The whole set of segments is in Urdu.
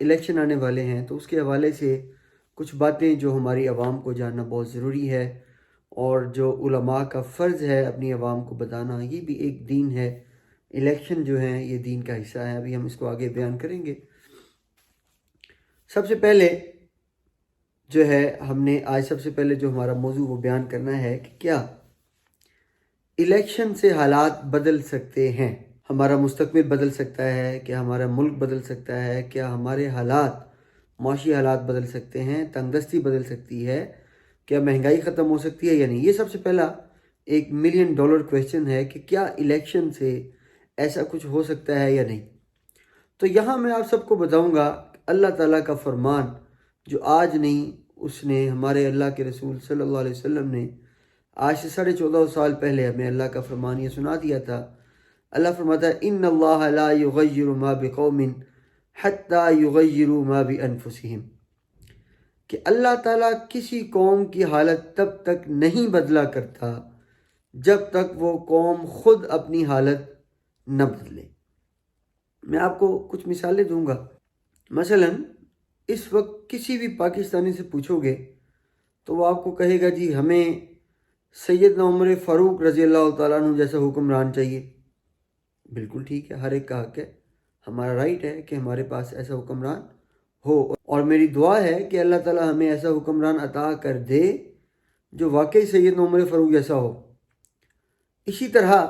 الیکشن آنے والے ہیں تو اس کے حوالے سے کچھ باتیں جو ہماری عوام کو جاننا بہت ضروری ہے، اور جو علماء کا فرض ہے اپنی عوام کو بتانا، یہ بھی ایک دین ہے۔ الیکشن جو ہیں یہ دین کا حصہ ہے، ابھی ہم اس کو آگے بیان کریں گے۔ سب سے پہلے جو ہے ہم نے آج سب سے پہلے جو ہمارا موضوع وہ بیان کرنا ہے کہ کیا الیکشن سے حالات بدل سکتے ہیں، ہمارا مستقبل بدل سکتا ہے، کیا ہمارا ملک بدل سکتا ہے، کیا ہمارے حالات، معاشی حالات بدل سکتے ہیں، تنگ دستی بدل سکتی ہے، کیا مہنگائی ختم ہو سکتی ہے یا نہیں۔ یہ سب سے پہلا ایک $1,000,000 کویسچن ہے کہ کیا الیکشن سے ایسا کچھ ہو سکتا ہے یا نہیں۔ تو یہاں میں آپ سب کو بتاؤں گا اللہ تعالیٰ کا فرمان جو آج نہیں، اس نے ہمارے اللہ کے رسول صلی اللہ علیہ وسلم نے آج سے 14.5 سال پہلے ہمیں اللہ کا فرمان یہ سنا دیا تھا۔ اللہ فرماتا ہے ان اللہ لا یغیر ما بقوم حتی یغیروا ما بانفسہم، کہ اللہ تعالیٰ کسی قوم کی حالت تب تک نہیں بدلا کرتا جب تک وہ قوم خود اپنی حالت نہ بدلے۔ میں آپ کو کچھ مثالیں دوں گا۔ مثلا اس وقت کسی بھی پاکستانی سے پوچھو گے تو وہ آپ کو کہے گا جی ہمیں سیدنا عمر فاروق رضی اللہ تعالیٰ عنہ جیسا حکمران چاہیے۔ بالکل ٹھیک ہے، ہر ایک کا حق ہے، ہمارا رائٹ ہے کہ ہمارے پاس ایسا حکمران ہو، اور میری دعا ہے کہ اللہ تعالیٰ ہمیں ایسا حکمران عطا کر دے جو واقعی سیدنا عمر فاروق جیسا ہو۔ اسی طرح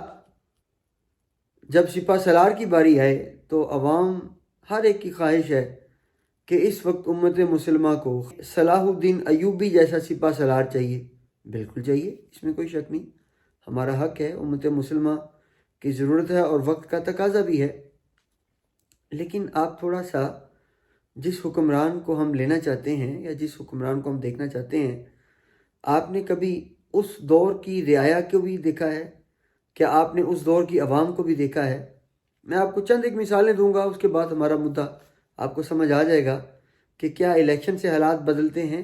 جب سپہ سالار کی باری آئے تو عوام ہر ایک کی خواہش ہے کہ اس وقت امت مسلمہ کو صلاح الدین ایوبی جیسا سپہ سالار چاہیے۔ بالکل چاہیے، اس میں کوئی شک نہیں، ہمارا حق ہے، امت مسلمہ کی ضرورت ہے اور وقت کا تقاضا بھی ہے۔ لیکن آپ تھوڑا سا جس حکمران کو ہم لینا چاہتے ہیں یا جس حکمران کو ہم دیکھنا چاہتے ہیں، آپ نے کبھی اس دور کی رعایا کو بھی دیکھا ہے؟ کیا آپ نے اس دور کی عوام کو بھی دیکھا ہے؟ میں آپ کو چند ایک مثالیں دوں گا، اس کے بعد ہمارا مدعا آپ کو سمجھ آ جائے گا کہ کیا الیکشن سے حالات بدلتے ہیں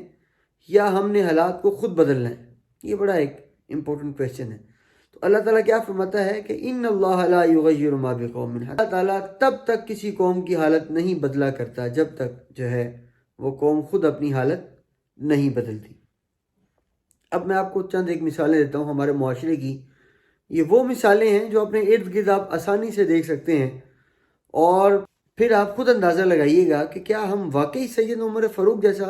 یا ہم نے حالات کو خود بدلنا ہے۔ یہ بڑا ایک امپورٹنٹ کویسچن ہے۔ تو اللہ تعالیٰ کیا فرماتا ہے کہ ان اللہ لا یغیر ما بقوم، اللہ تعالیٰ تب تک کسی قوم کی حالت نہیں بدلا کرتا جب تک جو ہے وہ قوم خود اپنی حالت نہیں بدلتی۔ اب میں آپ کو چند ایک مثالیں دیتا ہوں ہمارے معاشرے کی۔ یہ وہ مثالیں ہیں جو اپنے ارد گرد آپ آسانی سے دیکھ سکتے ہیں، اور پھر آپ خود اندازہ لگائیے گا کہ کیا ہم واقعی سید عمر فاروق جیسا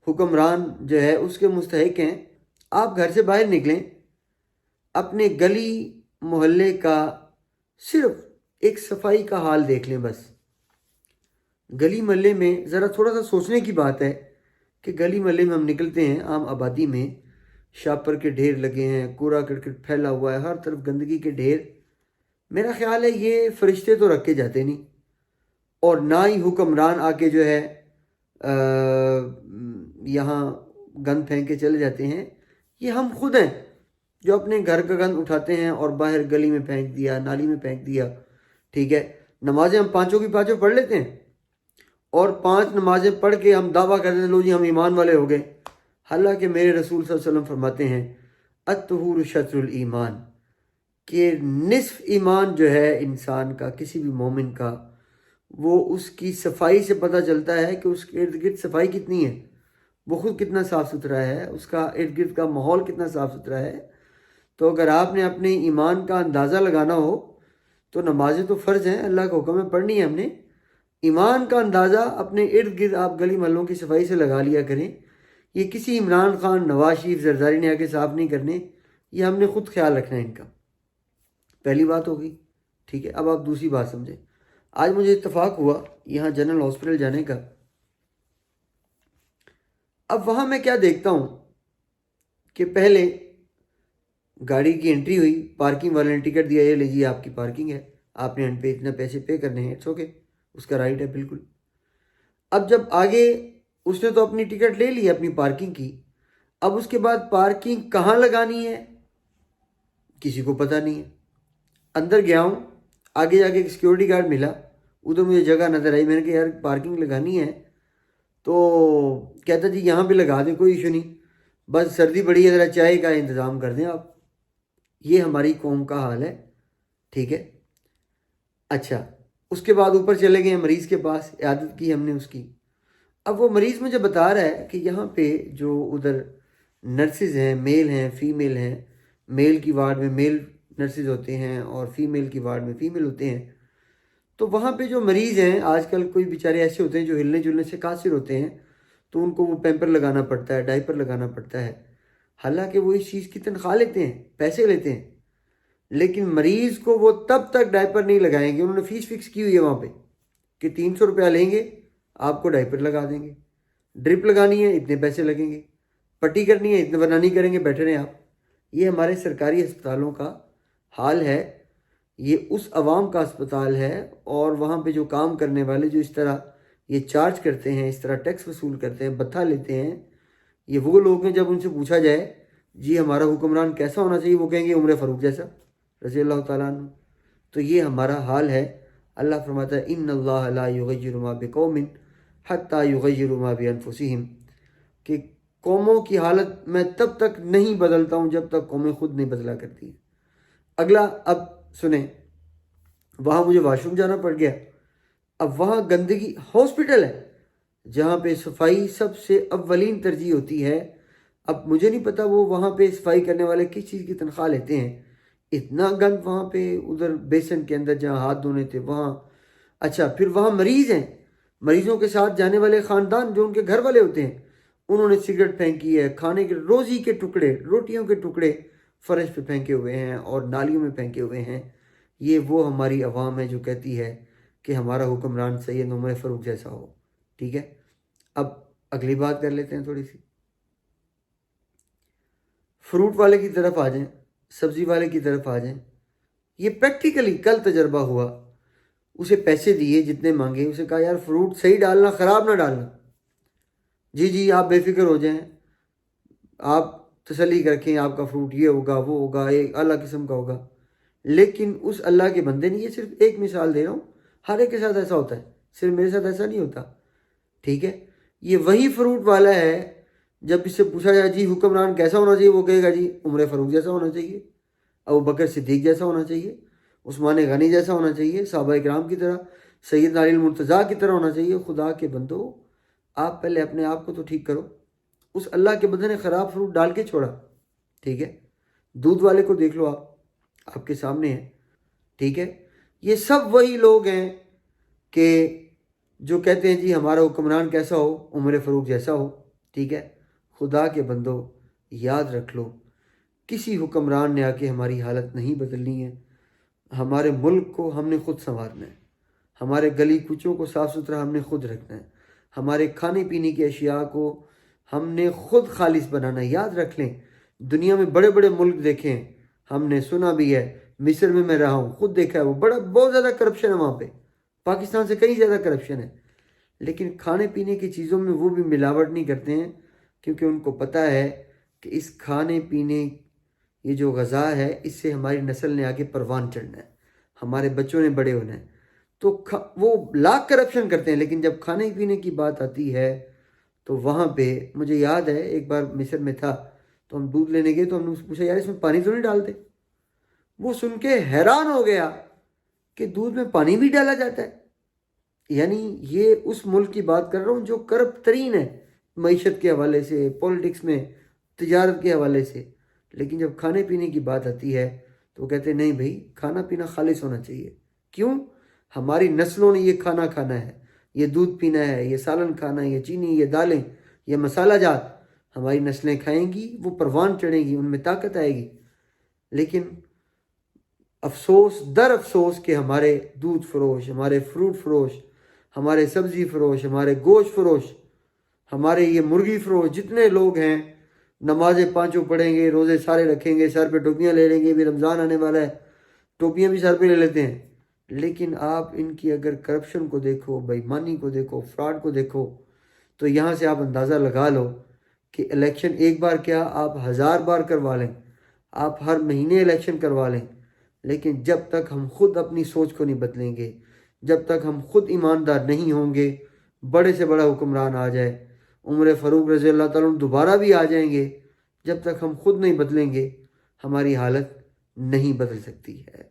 حکمران جو ہے اس کے مستحق ہیں۔ آپ گھر سے باہر نکلیں، اپنے گلی محلے کا صرف ایک صفائی کا حال دیکھ لیں، بس گلی محلے میں ذرا تھوڑا سا سوچنے کی بات ہے کہ گلی محلے میں ہم نکلتے ہیں، عام آبادی میں شاپر کے ڈھیر لگے ہیں، کوڑا کرکٹ پھیلا ہوا ہے، ہر طرف گندگی کے ڈھیر۔ میرا خیال ہے یہ فرشتے تو رکھ کے جاتے نہیں، اور نہ ہی حکمران آ کے جو ہے یہاں گند پھینک کے چلے جاتے ہیں۔ یہ ہم خود ہیں جو اپنے گھر کا گند اٹھاتے ہیں اور باہر گلی میں پھینک دیا، نالی میں پھینک دیا۔ ٹھیک ہے، نمازیں ہم پانچوں کی پانچوں پڑھ لیتے ہیں، اور 5 نمازیں پڑھ کے ہم دعویٰ کرتے ہیں لو جی ہم ایمان والے ہو گئے، حالانکہ میرے رسول صلی اللہ علیہ وسلم فرماتے ہیں الطہور شطر الایمان، کہ نصف ایمان جو ہے انسان کا، کسی بھی مومن کا، وہ اس کی صفائی سے پتہ چلتا ہے کہ اس کے ارد گرد صفائی کتنی ہے، وہ خود کتنا صاف ستھرا ہے، اس کا ارد گرد کا ماحول کتنا صاف ستھرا ہے۔ تو اگر آپ نے اپنے ایمان کا اندازہ لگانا ہو تو نمازیں تو فرض ہیں، اللہ کا حکم ہے پڑھنی ہے ہم نے۔ ایمان کا اندازہ اپنے ارد گرد آپ گلی محلوں کی صفائی سے لگا لیا کریں۔ یہ کسی عمران خان، نواز شریف، زرداری نے آ کے صاف نہیں کرنے، یہ ہم نے خود خیال رکھنا ہے ان کا۔ پہلی بات ہو گئی، ٹھیک ہے۔ اب آپ دوسری بات سمجھیں۔ آج مجھے اتفاق ہوا یہاں جنرل ہاسپٹل جانے کا۔ اب وہاں میں کیا دیکھتا ہوں کہ پہلے گاڑی کی انٹری ہوئی، پارکنگ والے نے ٹکٹ دیا، یہ لے جی آپ کی پارکنگ ہے، آپ نے پہ اتنا پیسے پے کرنے ہیں، اٹس اوکے، اس کا رائٹ ہے بالکل۔ اب جب آگے اس نے تو اپنی ٹکٹ لے لی اپنی پارکنگ کی، اب اس کے بعد پارکنگ کہاں لگانی ہے کسی کو پتہ نہیں ہے۔ اندر گیا ہوں، آگے جا کے ایک سیکیورٹی گارڈ ملا، ادھر مجھے جگہ نظر آئی، میں نے کہا یار پارکنگ لگانی ہے، تو کہتا جی یہاں پہ لگا دیں، کوئی ایشو نہیں، بس سردی بڑی ہے، ذرا چائے کا انتظام کر دیں آپ۔ یہ ہماری قوم کا حال ہے، ٹھیک ہے۔ اچھا، اس کے بعد اوپر چلے گئے مریض کے پاس، عیادت کی ہم نے اس کی۔ اب وہ مریض مجھے بتا رہا ہے کہ یہاں پہ جو ادھر نرسز ہیں، میل ہیں، فیمیل ہیں، میل کی وارڈ میں میل نرسز ہوتے ہیں اور فیمیل کی وارڈ میں فیمیل ہوتے ہیں، تو وہاں پہ جو مریض ہیں آج کل کوئی بیچارے ایسے ہوتے ہیں جو ہلنے جلنے سے قاصر ہوتے ہیں، تو ان کو وہ پیمپر لگانا پڑتا ہے، ڈائپر لگانا پڑتا ہے، حالانکہ وہ اس چیز کی تنخواہ لیتے ہیں، پیسے لیتے ہیں، لیکن مریض کو وہ تب تک ڈائپر نہیں لگائیں گے، انہوں نے فیس فکس کی ہوئی ہے وہاں پہ کہ 300 روپیہ لیں گے، آپ کو ڈائپر لگا دیں گے، ڈرپ لگانی ہے اتنے پیسے لگیں گے، پٹی کرنی ہے اتنے، ورنہ نہیں کریں گے، بیٹھے رہیں آپ۔ یہ ہمارے سرکاری ہسپتالوں کا حال ہے، یہ اس عوام کا اسپتال ہے، اور وہاں پہ جو کام کرنے والے جو اس طرح یہ چارج کرتے ہیں، اس طرح ٹیکس وصول کرتے ہیں، بتھا لیتے ہیں، یہ وہ لوگ ہیں جب ان سے پوچھا جائے جی ہمارا حکمران کیسا ہونا چاہیے، وہ کہیں گے عمر فاروق جیسا رضی اللہ تعالیٰ عنہ۔ تو یہ ہمارا حال ہے۔ اللہ فرماتا ہے ان اللہ لا یغیر ما بقوم حتی یغیروا ما بانفسہم، کہ قوموں کی حالت میں تب تک نہیں بدلتا ہوں جب تک قومیں خود نہیں بدلا کرتی ہیں۔ اگلا اب سنیں، وہاں مجھے واش روم جانا پڑ گیا، اب وہاں گندگی، ہاسپٹل ہے جہاں پہ صفائی سب سے اولین ترجیح ہوتی ہے، اب مجھے نہیں پتا وہ وہاں پہ صفائی کرنے والے کس چیز کی تنخواہ لیتے ہیں، اتنا گند وہاں پہ، ادھر بیسن کے اندر جہاں ہاتھ دھونے تھے وہاں۔ اچھا پھر وہاں مریض ہیں، مریضوں کے ساتھ جانے والے خاندان جو ان کے گھر والے ہوتے ہیں، انہوں نے سگریٹ پھینکی ہے، کھانے کے روزی کے ٹکڑے، روٹیوں کے ٹکڑے فرش پہ پھینکے ہوئے ہیں اور نالیوں میں پھینکے ہوئے ہیں۔ یہ وہ ہماری عوام ہے جو کہتی ہے کہ ہمارا حکمران سید عمر فاروق جیسا ہو۔ ٹھیک ہے، اب اگلی بات کر لیتے ہیں تھوڑی سی، فروٹ والے کی طرف آ جائیں، سبزی والے کی طرف آ جائیں۔ یہ پریکٹیکلی کل تجربہ ہوا، اسے پیسے دیے جتنے مانگے، اسے کہا یار فروٹ صحیح ڈالنا، خراب نہ ڈالنا، جی آپ بے فکر ہو جائیں، آپ تسلی کر رکھیں، آپ کا فروٹ یہ ہوگا وہ ہوگا، ایک اعلیٰ قسم کا ہوگا۔ لیکن اس اللہ کے بندے نے، یہ صرف ایک مثال دے رہا ہوں، ہر ایک کے ساتھ ایسا ہوتا ہے، صرف میرے ساتھ ایسا نہیں ہوتا۔ ٹھیک ہے، یہ وہی فروٹ والا ہے، جب اس سے پوچھا جائے جی حکمران کیسا ہونا چاہیے، وہ کہے گا جی عمر فاروق جیسا ہونا چاہیے، ابو بکر صدیق جیسا ہونا چاہیے، عثمان غنی جیسا ہونا چاہیے، صحابہ کرام کی طرح، سیدنا علی المرتضیٰ کی طرح ہونا چاہیے۔ خدا کے بندو، آپ پہلے اپنے آپ کو تو ٹھیک کرو۔ اس اللہ کے بندے نے خراب فروٹ ڈال کے چھوڑا۔ ٹھیک ہے، دودھ والے کو دیکھ لو، آپ کے سامنے ہے۔ ٹھیک ہے، یہ سب وہی لوگ ہیں کہ جو کہتے ہیں جی ہمارا حکمران کیسا ہو، عمر فاروق جیسا ہو۔ ٹھیک ہے، خدا کے بندو یاد رکھ لو، کسی حکمران نے آ کے ہماری حالت نہیں بدلنی ہے۔ ہمارے ملک کو ہم نے خود سنوارنا ہے، ہمارے گلی کوچوں کو صاف ستھرا ہم نے خود رکھنا ہے، ہمارے کھانے پینے کی اشیاء کو ہم نے خود خالص بنانا ہے۔ یاد رکھ لیں، دنیا میں بڑے بڑے ملک دیکھیں، ہم نے سنا بھی ہے، مصر میں رہا ہوں، خود دیکھا ہے، وہ بہت زیادہ کرپشن ہے وہاں پہ، پاکستان سے کہیں زیادہ کرپشن ہے، لیکن کھانے پینے کی چیزوں میں وہ بھی ملاوٹ نہیں کرتے ہیں، کیونکہ ان کو پتہ ہے کہ اس کھانے پینے، یہ جو غذا ہے، اس سے ہماری نسل نے آگے پروان چڑھنا ہے، ہمارے بچوں نے بڑے ہونا ہے۔ تو وہ لاکھ کرپشن کرتے ہیں، لیکن جب کھانے پینے کی بات آتی ہے تو وہاں پہ مجھے یاد ہے ایک بار مصر میں تھا، تو ہم دودھ لینے گئے، تو ہم نے اس سے پوچھا یار اس میں پانی تو نہیں ڈالتے؟ وہ سن کے حیران ہو گیا کہ دودھ میں پانی بھی ڈالا جاتا ہے۔ یعنی یہ اس ملک کی بات کر رہا ہوں جو کرپٹ ترین ہے، معیشت کے حوالے سے، پولیٹکس میں، تجارت کے حوالے سے، لیکن جب کھانے پینے کی بات آتی ہے تو وہ کہتے ہیں نہیں بھائی، کھانا پینا خالص ہونا چاہیے۔ کیوں؟ ہماری نسلوں نے یہ کھانا کھانا ہے، یہ دودھ پینا ہے، یہ سالن کھانا ہے، یہ چینی، یہ دالیں، یہ مسالہ جات ہماری نسلیں کھائیں گی، وہ پروان چڑھیں گی، ان میں طاقت آئے گی۔ لیکن افسوس در افسوس کہ ہمارے دودھ فروش، ہمارے فروٹ فروش، ہمارے سبزی فروش، ہمارے گوشت فروش، ہمارے یہ مرغی فروش، جتنے لوگ ہیں، نمازیں پانچوں پڑھیں گے، روزے سارے رکھیں گے، سر پہ ٹوپیاں لے لیں گے، بھی رمضان آنے والا ہے، ٹوپیاں بھی سر پہ لے لیتے ہیں، لیکن آپ ان کی اگر کرپشن کو دیکھو، بے ایمانی کو دیکھو، فراڈ کو دیکھو، تو یہاں سے آپ اندازہ لگا لو کہ الیکشن ایک بار کیا، آپ 1000 بار کروا لیں، آپ ہر مہینے الیکشن کروا لیں، لیکن جب تک ہم خود اپنی سوچ کو نہیں بدلیں گے، جب تک ہم خود ایماندار نہیں ہوں گے، بڑے سے بڑا حکمران آ جائے، عمر فاروق رضی اللہ تعالیٰ عنہ دوبارہ بھی آ جائیں گے، جب تک ہم خود نہیں بدلیں گے، ہماری حالت نہیں بدل سکتی ہے۔